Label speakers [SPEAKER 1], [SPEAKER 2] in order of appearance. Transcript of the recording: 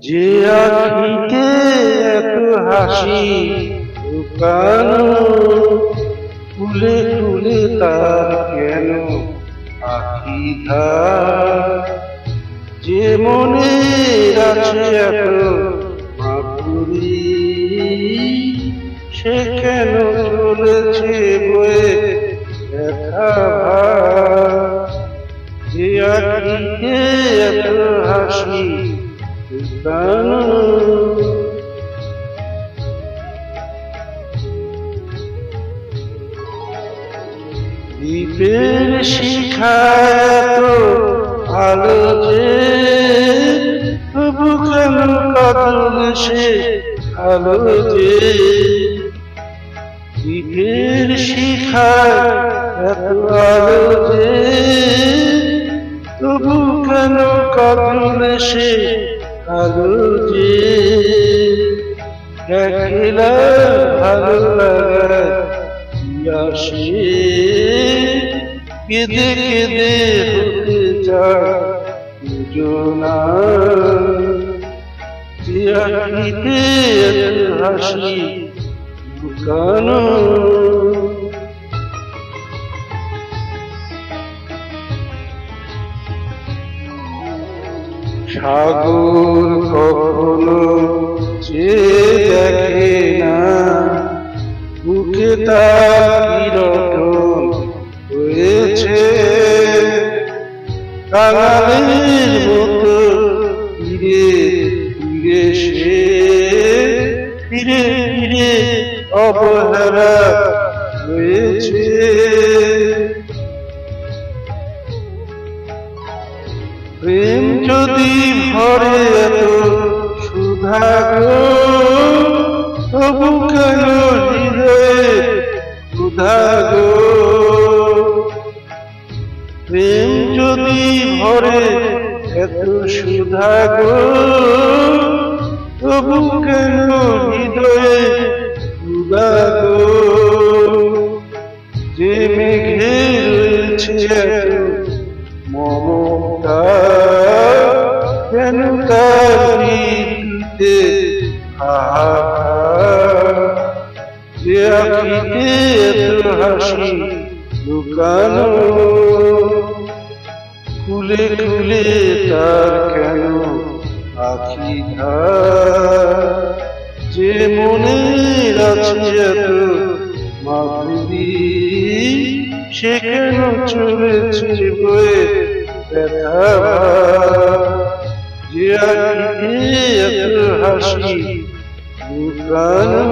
[SPEAKER 1] যে আখিতে এত হাসি লুকানো, ফুলে ফুলে তার কেন আখি ধার? যে মনে আছে এত মাধুরী, সে কেন চলেছে বয়ে ব্যথা ভার? যে আখিতে এত হাসি লুকানো, দ্বীপের শিখায় তো আলো যে, তবু কেন কাঁদল সে আলো যে? দ্বীপের শিখায় এত আলো যে, তবু কেন কাঁদল সে আলো যে? একলা ভালো লাগায় আসে, কেঁদে কেঁদে হতে যায় দুজনা। যে আখিতে এত হাসি লুকানো, সাগর কখনো চেয়ে দেখে না, বুকে তার কিরকম হয়েছে। কাঙালের মতো ফিরে ফিরে সে, ফিরে ফিরে অবহেলা হয়েছে। প্রেম যদি ভরে এত সুধা গো, তবু কেন হৃদয়ে ক্ষুধা গো? প্রেম যদি ভরে এত সুধা গো, তবু কেন হৃদয়ে ক্ষুধা গো? যে মেঘে রয়েছে এত মমতা, কেন তার হৃদয়ে হাহাকার? যে আখিতে এত হাসি লুকানো, খুলে খুলে তার কেন আখি ধার? যে মনে আছে এত মাধুরী, সে কেন চলেছে বয়ে ব্যথা ভার? যে আখিতে এত হাসি লুকানো।